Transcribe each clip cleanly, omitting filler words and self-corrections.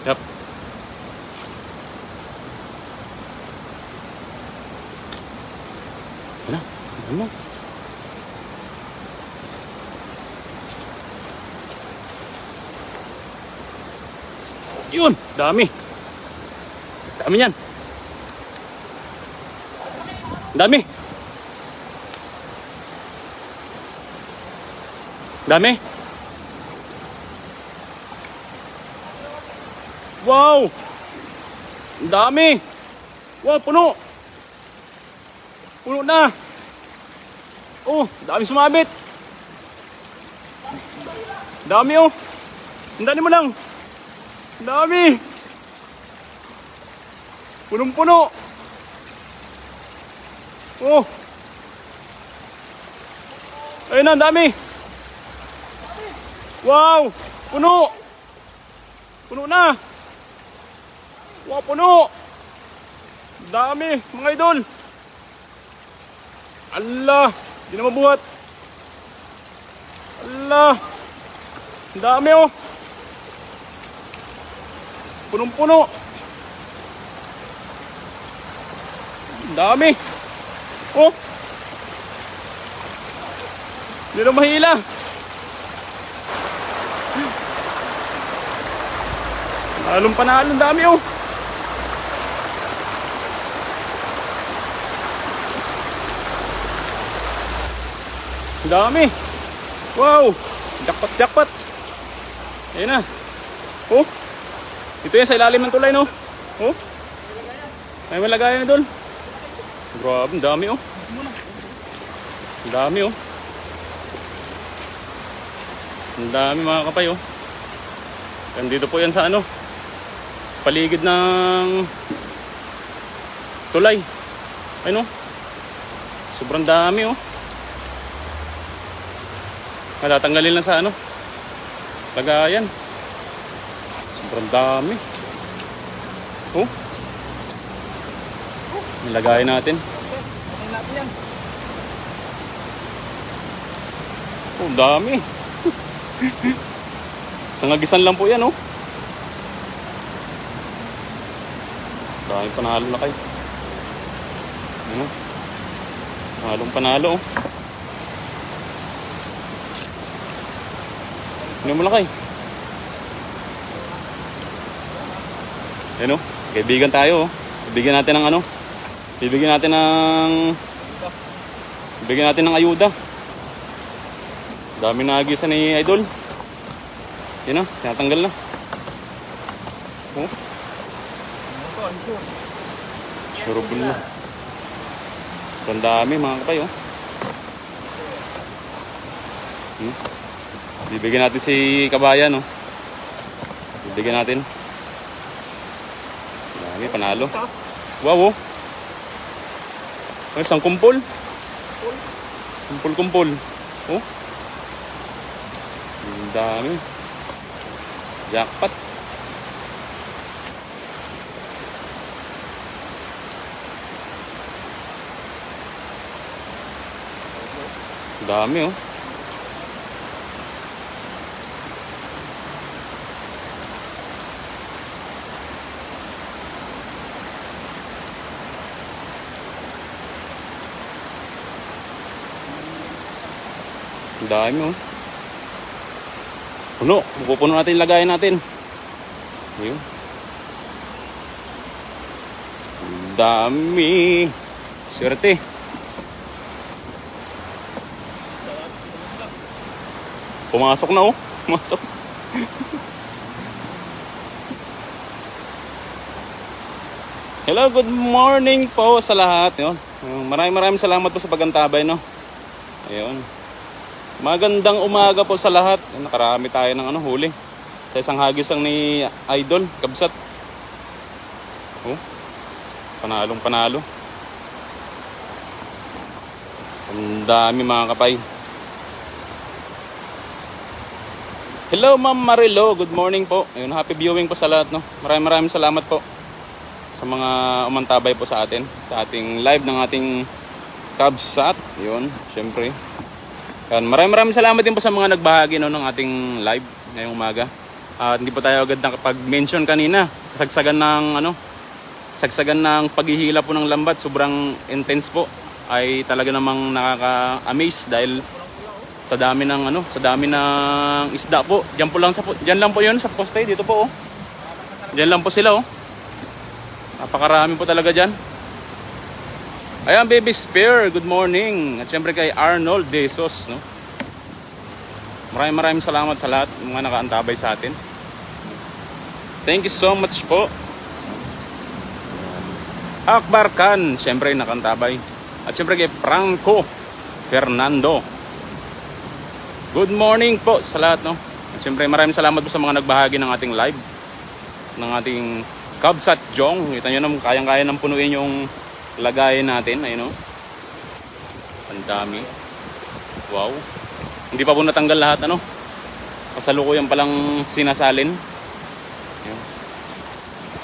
Yep. Ano? Ano? Yun, dami. Dami yan. Dami. Dami. Wow! Ang dami! Wow, puno! Puno na! Oh, dami sumabit! Dami oh! Ang dami mo lang! Ang dami! Punong-puno! Oh! Ayun na, ang dami! Wow! Puno! Puno na! Wow, puno! Dami, mga idol! Allah! Hindi na mabuhat! Allah! Dami oh! Punong-puno! Dami! Oh! Hindi na mahila! Panalong panalong, dami oh! Dami! Wow! Jackpot, jackpot! Ayun na! Oh! Ito yan sa ilalim ng tulay no? Oh! May malagayan na doon! Grabe, ang dami oh! Ang dami oh! Ang dami mga kapay oh! Nandito po yan sa ano? Sa paligid ng tulay. Ayun oh! Sobrang dami oh! Matatanggalin lang sa ano? Lagayan. Sobrang dami. Oh. Nilagay natin. Oh, dami. Sangagisan lang po yan, oh. Daming panalo na kayo. Ano? Panalong panalo, oh. Ano mo lakay? Ano? Kaibigan tayo. Bibigyan natin ng ano? Bibigyan natin ng ayuda. Dami na agisa ni Idol. Yan na, tinatanggal na. Oh. Surubol na. Ang dami mga kapay oh. Bibigyan natin si Kabayan, no? Bibigyan natin. Dami, panalo. Wow, oh. Ay, isang kumpol. Kumpol-kumpol. Oh. Ang dami. Jackpot. Ang dami, oh. Ang dami oh. Puno. Pupuno natin yung lagayan natin. Ayun. Ang dami. Swerte. Pumasok na oh. Pumasok. Hello, good morning po sa lahat. Maraming salamat po sa pagantabay, no? Ayun. Magandang umaga po sa lahat. Nakarami tayo ng huli. Sa isang hagis ang ni Idol, kabsat. Oh. Panalong panalo. Ang dami mga kapay. Hello Ma'am Marilo, good morning po. Ayun, happy viewing po sa lahat, no. Maraming salamat po sa mga umantabay po sa atin, sa ating live ng ating kabsat. Ayun, syempre. Yan, maraming salamat din po sa mga nagbahagi no, ng ating live ngayong umaga. At hindi po tayo agad nakapag-mention kanina. Sagsagan ng paghihila po ng lambat, sobrang intense po. Ay talaga namang nakaka-amaze dahil sa dami ng isda po. Diyan lang po 'yon sa poste dito po oh. Diyan lang po sila oh. Napakarami po talaga diyan. Ayan, Baby Spear, good morning. At syempre kay Arnold De Sos, no. Maraming salamat sa lahat ng mga nakaantabay sa atin. Thank you so much po. Akbar Khan, syempre nakantabay. At syempre kay Franco Fernando. Good morning po sa lahat, no. At syempre maraming salamat po sa mga nagbahagi ng ating live, ng ating Kabsat Jong. Kita nyo naman, kayang-kaya nang punuin yung lagayan natin. Ayun, no. Ang dami. Wow. Hindi pa po natanggal lahat, ano. Kasalukuyan palang sinasalin. Ayun.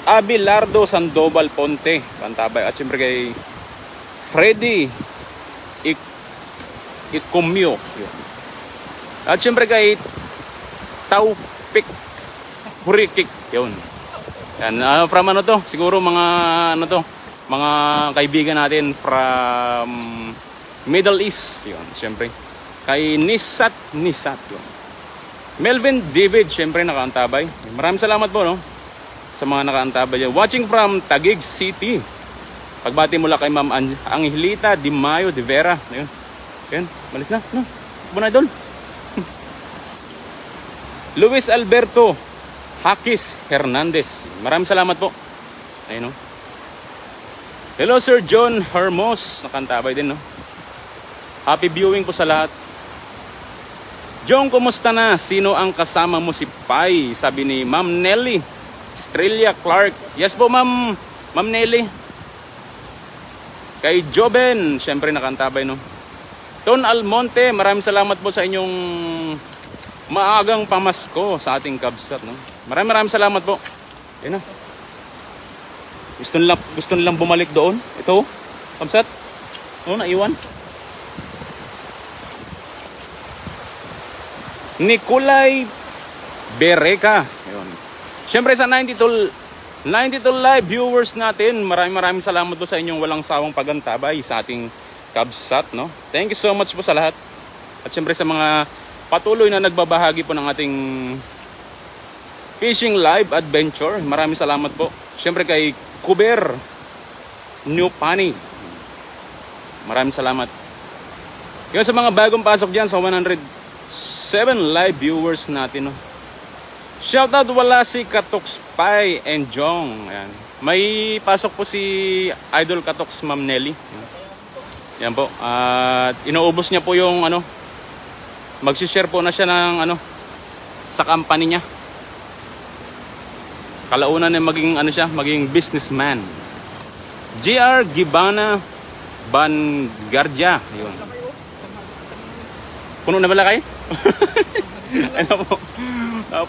Abelardo Sandoval Ponte, kantabay. At syempre kay Freddy Ikumyo. At syempre kay Taupik Hurikik. Yun. Yan, from ano to? Siguro mga mga kaibigan natin from Middle East. Yun, syempre. Kay Nisat. Yun. Melvin David, syempre nakaantabay. Maraming salamat po, no, sa mga nakaantabay dyan. Watching from Taguig City. Pagbati mula kay Ma'am Angelita Di Mayo de Vera. Ayun. Ayun, malis na. No? Buna idol. Luis Alberto Hakis Hernandez. Maraming salamat po. Ayun, no. Hello Sir John Hermos. Nakantabay din, no. Happy viewing po sa lahat. Jong, kumusta na? Sino ang kasama mo? Si Pai, sabi ni Ma'am Nelly Estrella Clark. Yes po, Ma'am Nelly. Kay Joben, syempre nakantabay, no. Ton Almonte, maraming salamat po sa inyong maagang pamasko sa ating Kabsat, no. Maraming salamat po. Ayun na. Gusto nilang bumalik doon. Ito, Kabsat. Oh, naiwan. Nikolay Bereka. Ayun. Siyempre sa 92 live viewers natin, maraming salamat po sa inyong walang sawang pagantabay sa ating Kabsat, no. Thank you so much po sa lahat. At siyempre sa mga patuloy na nagbabahagi po ng ating fishing live adventure, maraming salamat po. Siyempre kay Kuber New Pani. Maraming salamat. Yung sa mga bagong pasok diyan sa 107 live viewers natin, no. Shoutout wala si Katox Pai and Jong. Ayan. May pasok po si Idol Katox, Ma'am Nelly. Yan po. At inuubos niya po yung ano, magsi-share po na siya ng ano sa company niya. Kalaunan na maging businessman. GR Gibana Bangardia. Ayun. Puno na ba kayo? Ano po?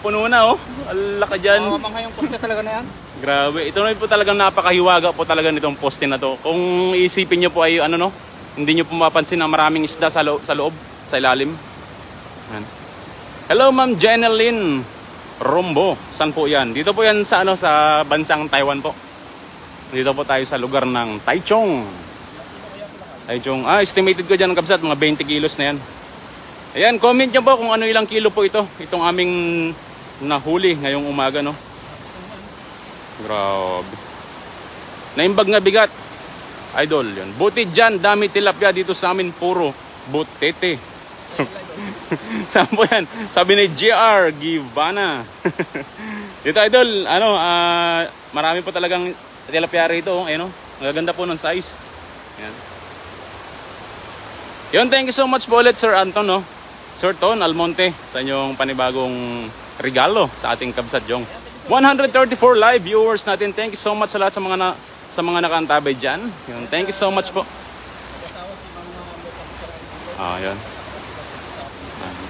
Puno na, oh. Alaka dyan. Mamangha yung poste talaga na yan. Grabe. Ito na po talagang napakahiwaga po talaga nitong poste na to. Kung isipin nyo po ay ano, no, hindi nyo po mapansin na maraming isda sa loob, sa ilalim. Yan. Hello, Ma'am Jeneline Rombo. Saan po yan? Dito po yan sa sa bansang Taiwan po. Dito po tayo sa lugar ng Taichung. Estimated ko dyan ng Kabsat, mga 20 kilos na yan. Ayan, comment nyo po kung ano ilang kilo po itong aming nahuli ngayong umaga, no. Grabe. Naimbag na bigat. Idol, yun. Buti dyan, dami tilapia dito sa amin, puro butete. Saan po yan? Sabi ni GR Givana. Dito, Idol, marami po talagang tilapia rito. Ayun, magaganda po ng size. Ayan. Yun, thank you so much po ulit, Sir Anton, no. Sir Ton Almonte, sa inyong panibagong regalo sa ating Kabsat Jong. 134 live viewers natin. Thank you so much sa lahat sa mga nakaantabay dyan. Yun, thank you so much po. Yun.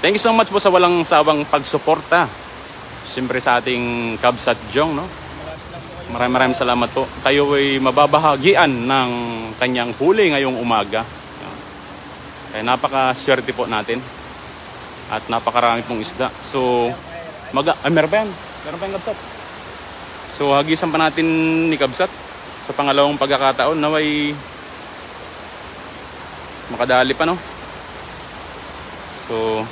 Thank you so much po sa walang sawang pagsuporta. Siyempre sa ating Kabsat Jong, no. Maraming salamat po. Kayo ay mababahagian ng kanyang huli ngayong umaga. Kaya napakaswerte po natin. At napakarami pong isda. So, meron ba yan? Meron pa yung kabsat. So hagisan pa natin ni kabsat sa pangalawang pagkakataon. Naway makadali pa, no? So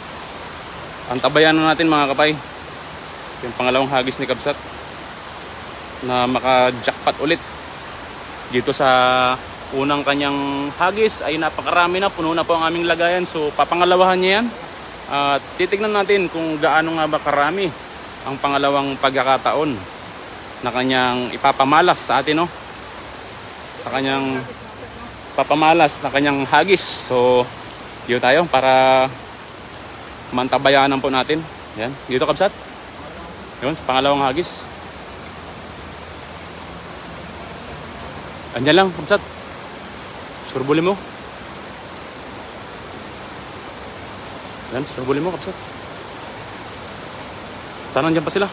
antabayan na natin mga kapay yung pangalawang hagis ni kabsat na maka-jackpot ulit. Dito sa unang kanyang hagis ay napakarami na, puno na po ang aming lagayan. So papangalawahan niya yan at titignan natin kung gaano nga ba karami ang pangalawang pagkakataon na kanyang ipapamalas sa atin, no? Sa kanyang papamalas na kanyang hagis. So dito tayo para mantabayanan po natin. Yan, dito kabsat. Yun, sa pangalawang hagis. Andiyan lang, kabsat. Surbuli mo. Yan, surbuli mo, kabsat. Sana nandiyan pa sila.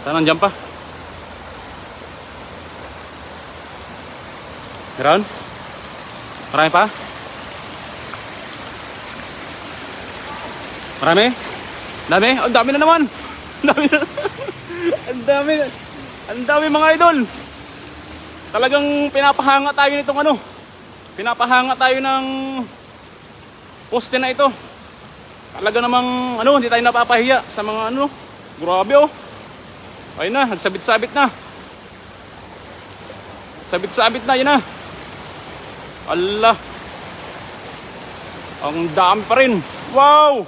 Sana nandiyan pa. Meron? Marami pa? Marami? Dami? Oh, dami na naman. Dami na. Ang dami. Ang dami mga idol. Talagang pinapahanga tayo nitong ano. Pinapahanga tayo ng poste na ito. Talaga namang ano, hindi tayo napapahiya sa mga ano. Grabe oh. Ayun na, nagsabit-sabit na. Sabit-sabit na, yun na. Allah. Ang dami pa rin. Wow!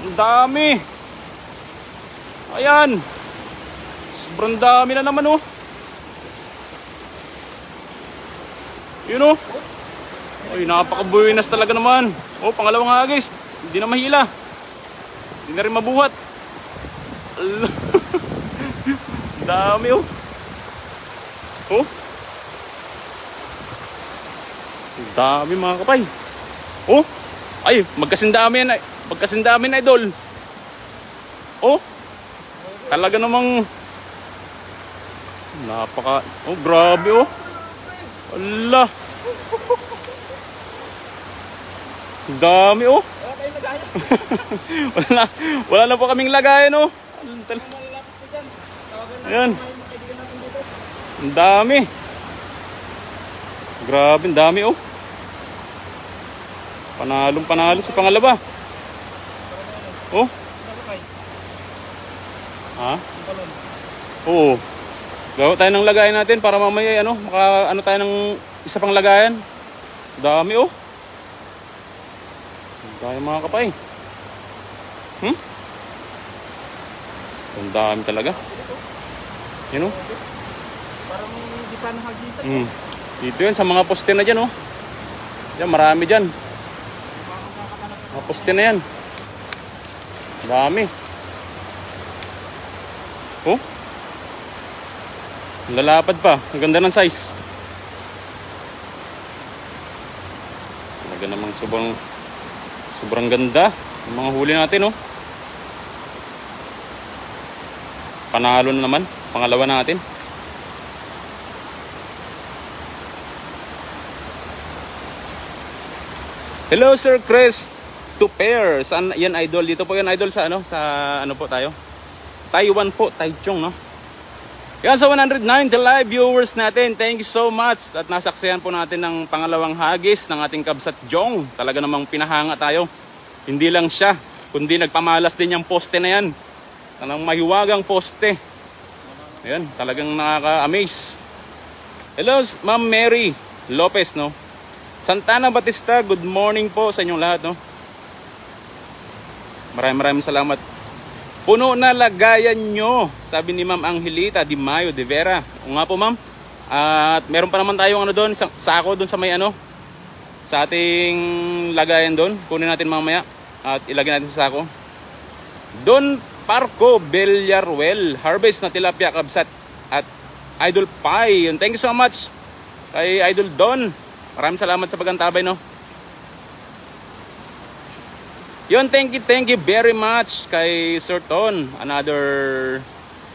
Ang dami. Ayan. Sobrang dami na naman oh. Yun oh. Ay, napakabuinas talaga naman. Oh, pangalawang hagis. Hindi na mahila. Hindi na rin mabuhat. Allah. Dami oh. Oh. Dami mga kapay. Oh. Ay, magkasindami yan. Magkasindami na idol. Oh. Talaga namang napaka. Oh, grabe oh. Allah. Dami oh. Wala na po kaming lagayan oh. Ayan. Ang dami. Grabe, ang dami oh. Panalong panalo sa pangalawa. Oh. Ha? Oo. Gawa tayo ng lagayan natin para mamaya ano, maka ano tayo ng isa pang lagayan. Dami oh. Dami mga kapay. Ang dami talaga. Yan oh. Parang hindi pa nahagisan. Dito yan sa mga poste na dyan oh. Yan, marami dyan. Mga poste na yan. Dami. Oh. Lalapad pa. Ang ganda ng size. Talaga namang sobrang ganda ng mga huli natin oh. Panalo na naman. Pangalawa natin. Hello Sir Chris Tuper. Saan yan idol? Dito po yan idol sa ano? Sa ano po tayo? Taiwan po, Taichung no? Yan sa 109 live viewers natin. Thank you so much. At nasaksihan po natin ng pangalawang hagis ng ating Kabsat Jong. Talaga namang pinahanga tayo. Hindi lang siya, kundi nagpamalas din yung poste na yan. Tanang mahiwagang poste. Ayan, talagang nakaka-amaze. Hello Ma'am Mary Lopez no? Santana Batista, good morning po sa inyong lahat no? Maraming salamat. Puno na lagayan nyo, sabi ni Ma'am Angelita Di Mayo de Vera. O nga po ma'am. At meron pa naman tayong ano doon, sako doon sa may ano, sa ating lagayan doon. Kunin natin mamaya at ilagay natin sa sako. Don Parco Villarruel, harvest na tilapia kabsat at Idol Pai. Thank you so much kay Idol Don. Maraming salamat sa pagantabay no. Yun, thank you very much kay Sir Ton. Another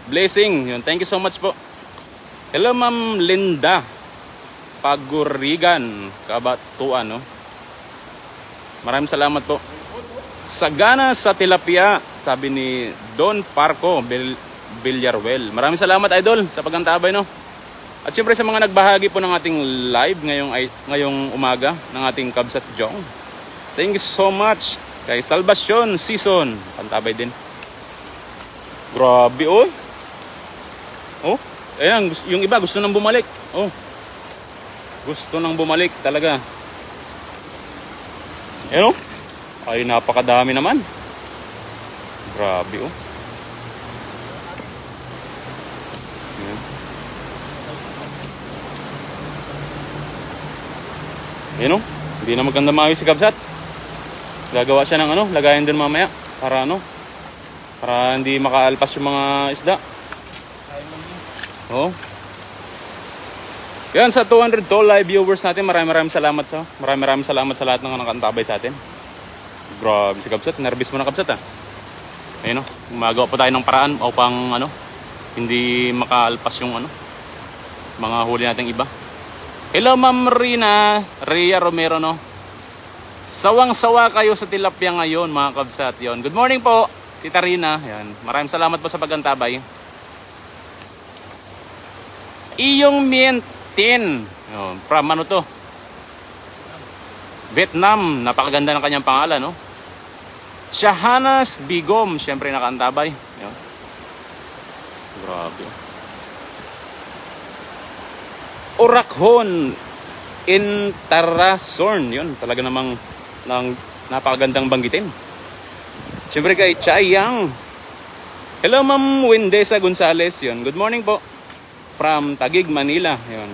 blessing. Yun, thank you so much po. Hello Ma'am Linda Pagurigan, Kabatuan no. Maraming salamat po. Sagana sa tilapia, sabi ni Don Parco Villarwel. Maraming salamat, idol, sa pagantabay, no? At syempre sa mga nagbahagi po ng ating live ngayong umaga ng ating Kabsat Jong. Thank you so much kay Salvacion Season. Pantabay din. Grabe, oh. Oh, ayan, yung iba gusto nang bumalik. Oh. Gusto nang bumalik talaga. Ayan, oh. Ay, napakadami naman. Grabe, oh. Ayan. Ayan, oh. Hindi na maganda maayos si Kabsat. Gagawa siya ng lagayan din mamaya. Para para hindi makaalpas yung mga isda. Oh. Yan, sa 200 live viewers natin, maraming salamat sa lahat ng nakantabay sa atin. Grabe si Kabsat, nervous mo na Kabsat, ah. Ayun, oh, gumagawa pa tayo ng paraan upang hindi makaalpas yung mga huli nating iba. Hello Ma'am Rhea Romero, no. Sawang-sawa kayo sa tilapia ngayon, mga Kabsat. Yon. Good morning po, Tita Rina. Yan. Maraming salamat po sa pagantabay. Iyong Mientin. Yon. From to? Vietnam. Napakaganda ng kanyang pangalan, no? Shahanas Bigom. Siyempre nakaantabay. Yon. Grabe. Orakhon Intarasorn. Yun. Talaga namang napakagandang banggitin. Siyempre kay Chayang. Hello Ma'am Wendesa Gonzales. Yun. Good morning po. From Taguig, Manila. Yun.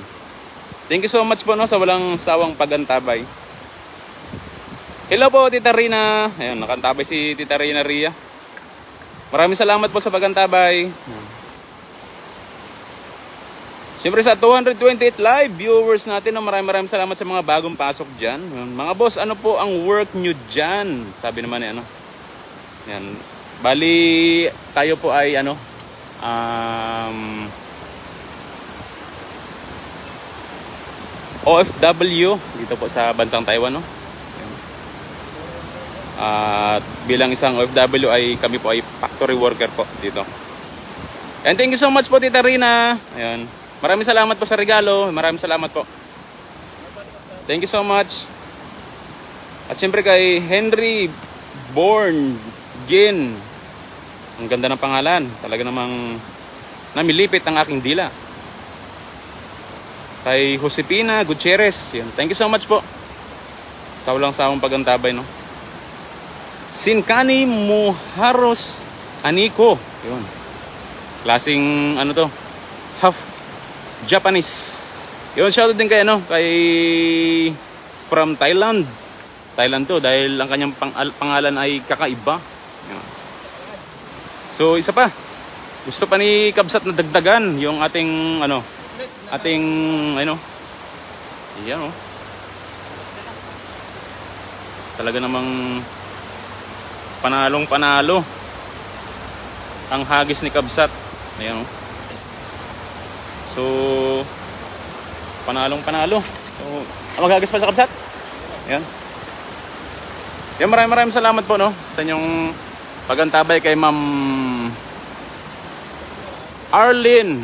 Thank you so much po, no, sa walang sawang pagantabay. Hello po Tita Rina. Ayun, nakantabay si Tita Rina Ria. Maraming salamat po sa pagantabay. Siyempre sa 228 live viewers natin, no, maraming salamat sa mga bagong pasok dyan. Mga boss, ano po ang work nyo dyan? Sabi naman yan. Bali, tayo po ay OFW dito po sa bansang Taiwan, no? At bilang isang OFW ay kami po ay factory worker po dito. And thank you so much po Tita Rina. Ayun. Maraming salamat po sa regalo. Maraming salamat po. Thank you so much. At syempre kay Henry Born Gin. Ang ganda ng pangalan. Talaga namang namilipit ang aking dila. Kay Josepina Gutierrez. Yan. Thank you so much po. Sa walang sawang pagantabay, no? Sinkani Muharos Aniko. Yun. Klaseng to? Half Japanese. Yun, shoutout din kay kay from Thailand. Thailand to dahil ang kanyang pangalan ay kakaiba. Yun. So, isa pa. Gusto pa ni Kabsat na dagdagan yung ating Ayan, oh. Talaga namang panalo ang hagis ni Kabsat. Ayan, oh. So, panalo. So, maghagis pa sa Kabsat. Ayan. Yan, maraming salamat po, no, sa inyong pagantabay kay Ma'am Arlene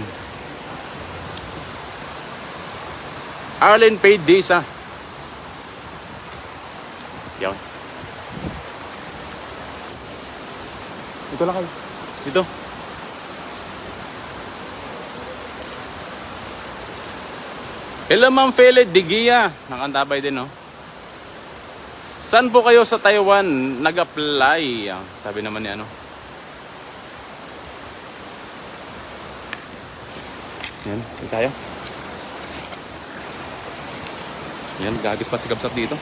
Paydisa. Yan. Dito lang kayo. Dito. Hello Ma'am Fele Digia. Nakantabay din, no? Saan po kayo sa Taiwan nag-apply? Sabi naman ni Yan, dito tayo. Yan, gagis pa si Kabsat dito.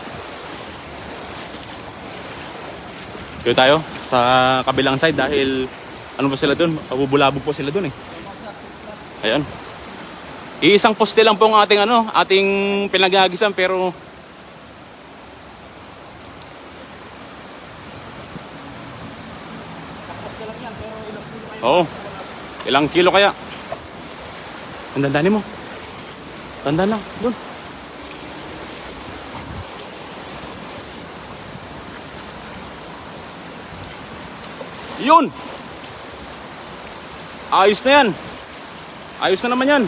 Dito tayo sa kabilang side dahil pa sila dun? Pabubulabog po sila dun eh. Ayan. Iisang poste lang po ang ating pinagagisan pero ilang kilo kaya? Ang dandanin mo. Dandan lang, dun. Yun! Ayos na yan. Ayos na naman yan.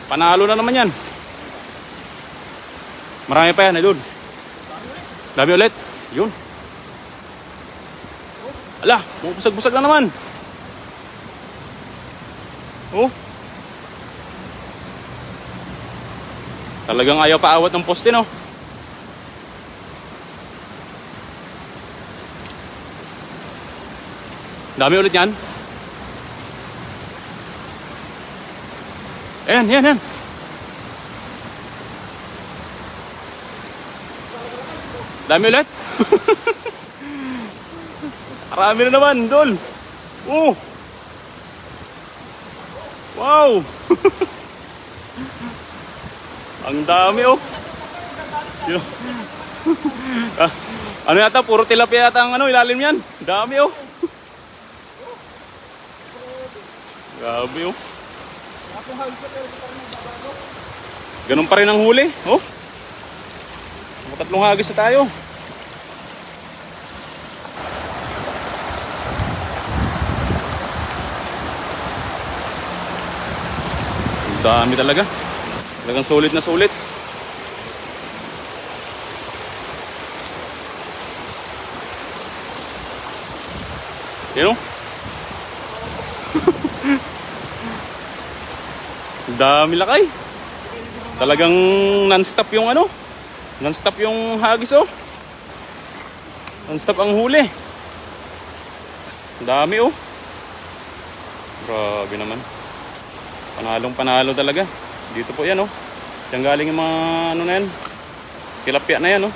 Panalo na naman yan. Marami pa yan, idol. Dami ulit. Yun. Ala, busag-busag na naman. Oh. Talagang ayaw paawat ng poste, no? Dami ulit yan. Ayan, yan, yan. Dami ulit. Marami na naman, Dol. Oh. Wow. Ang dami, oh. Yun. Ano yata, puro tilapia yata ang ilalim yan. Dami, oh. Grabe, oh. Ganun pa rin ang huli, oh. Tatlong hagis na tayo. Ang dami talaga. Talagang sulit na sulit. Yan, oh. Ang dami lakay. Talagang non-stop yung ano. Non-stop yung hagis, oh. Non-stop ang huli. Ang dami, oh. Grabe naman. Panalong panalo talaga. Dito po yan, oh. Diyan galing yung mga ano na yan. Tilapia na yan, oh.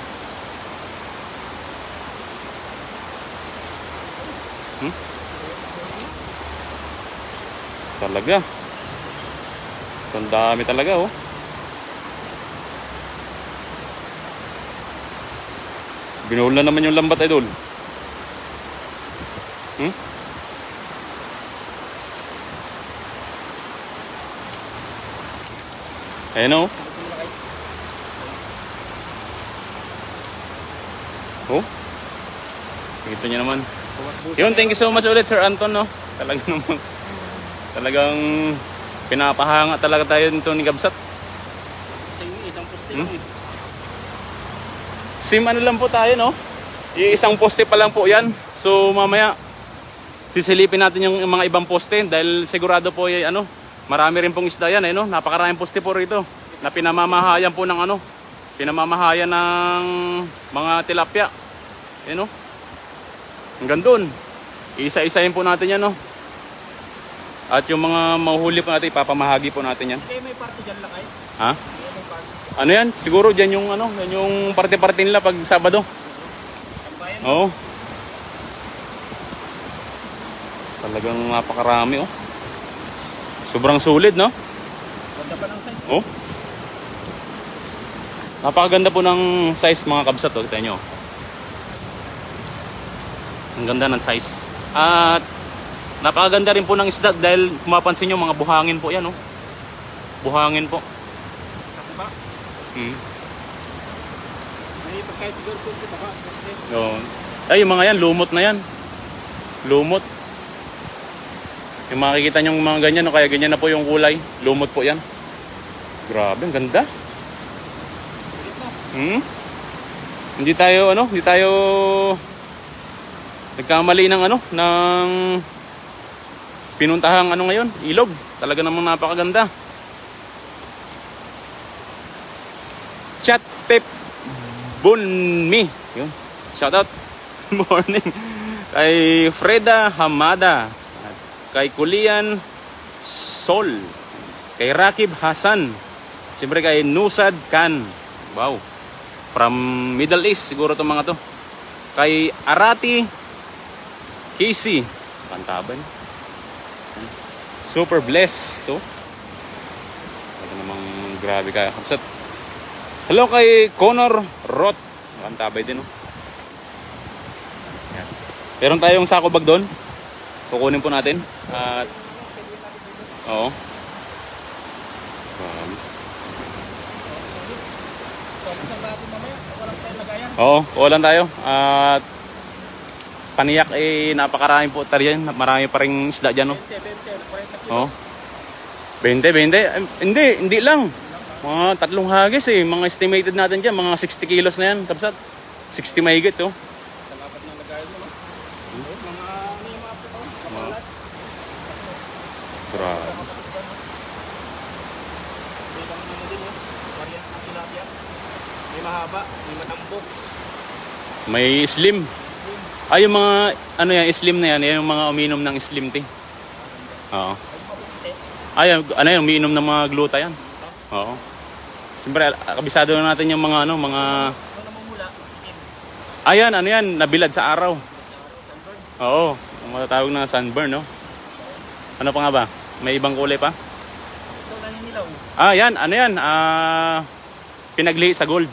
Talaga. Ang dami talaga, oh. Binuhol na naman yung lambat, idol. Ayan, oh. Oh. Kita nyo naman. Yun, thank you so much ulit, Sir Anton, no. Talagang naman. Talagang pinapahanga talaga tayo nito ni Gabsat. Isang poste Sim ano lang po tayo, no? Isang poste pa lang po yan. So mamaya sisilipin natin yung mga ibang poste dahil sigurado po ano, marami rin pong isda yan, no? Napakaraming poste po rito na pinamamahayan po ng ano, pinamamahayan ng mga tilapia. No? Hanggang doon. Isa-isahin po natin yan, no? At yung mga mahuhuli po natin, ipapamahagi po natin yan. May party dyan lakay. Ha? Ano yan? Siguro dyan yung ano, yan yung parte-parte nila pag Sabado. Oo. Talagang napakarami, oh. Sobrang sulit, no? Ganda pa ng size. Oh. Napakaganda po ng size, mga kabsat, oh. Kita nyo. Ang ganda ng size. At napakaganda rin po ng isda dahil mapapansin nyo mga buhangin po yan, oh. Buhangin po. May pagkain siguro susi baka. Yun. Ay, yung mga yan, lumot na yan. Lumot. Yung makikita nyo mga ganyan, no? Kaya ganyan na po yung kulay. Lumot po yan. Grabe, ang ganda. Hindi tayo, ano, hindi tayo nagkamali ng ano, ng pinuntahang ano ngayon, ilog. Talaga namang napakaganda. Chat Pep Bunmi. Yun. Shoutout. Morning. Kay Freda Hamada. At kay Kulian Sol. Kay Rakib Hasan. Siyempre kay Nusad Khan. Wow. From Middle East siguro itong mga to. Kay Arati Casey. Pantaban. Super blessed. So, ito namang grabe ka. Kapsat. Hello kay Connor Roth. Pantabay din, oh. Yan. Meron tayong sako bag doon. Kukunin po natin. At oo. Oo, kuha lang tayo. At Paniyak eh napakaraming po yan. Marami pa ring isda dyan, no? 20, 40 kilos. Oh. 20. Hindi lang. Mga 3 hagis eh. Mga estimated natin dyan, mga 60 kilos na yan, kabsat. 60 mahigit, oh. Sa lapat ng lagayan mo, no? Mga ano yung mga pito, kapalat. Grabe. Dito ang ano din, no? Variant ng tilapia. May mahaba, may matambok. May slim. Ay, yung mga, ano yan, slim na yan. Yan yung mga uminom ng slim tea. Oo. Ay, ano yan, umiinom ng mga gluta yan. Oo. Siyempre, kabisado na natin yung mga, ano, mga... Kung namumula, skin. Ayan, ano yan, nabilad sa araw. Oo, ang matatawag na sunburn, no? Ano pa nga ba? May ibang kulay pa? Ito naninilaw. Ah, yan, ano yan? Pinagli sa gold.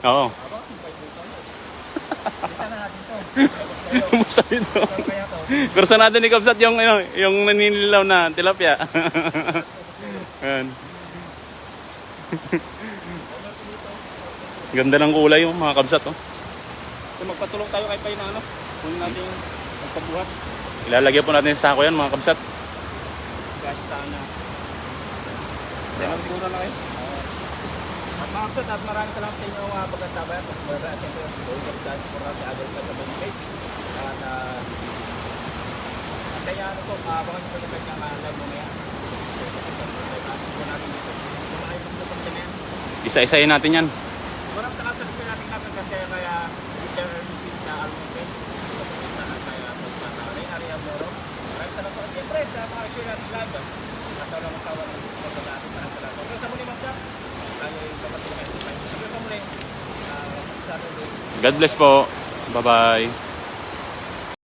Oo. Aba, simpay dito. Kita na natin to. Kumusta dito? Saan kaya to? Kursa natin ni Kabsat yung, ano, yung naninilaw na tilapia. Ayan. Ganda ng kulay yung mga Kabsat, oh. So magpatulong tayo kay Pay na ano. Kunin natin yung magpabuhat. Ilalagyan po natin sa sako yan, mga Kabsat. Kahit sana. Dahil siguro na kayo. At mga kapsat, at maraming salamat sa inyo mga pagkasabay. At siyempre, buong kapsat sa pura sa Agol ka sa buong page. At kaya ano po, baka nyo pagkakit ng live mamaya. Siguro natin dito. So mga gusto pa sa yan. Isa-isayin natin yan. Marami sa kapsat sa natin natin kasi kaya Mr. RBC sa Almond Page. Tapos isa na kaya sa Ray Area Moro. Maraming salamat po. At siyempre, sa mga share natin live. At wala masawa ng gusto natin. Maraming salamat. Hanggang sa muli, Mamsa. Tayo yung kapatid na kayo. Hanggang sa muli. Saturday. God bless po. Bye-bye.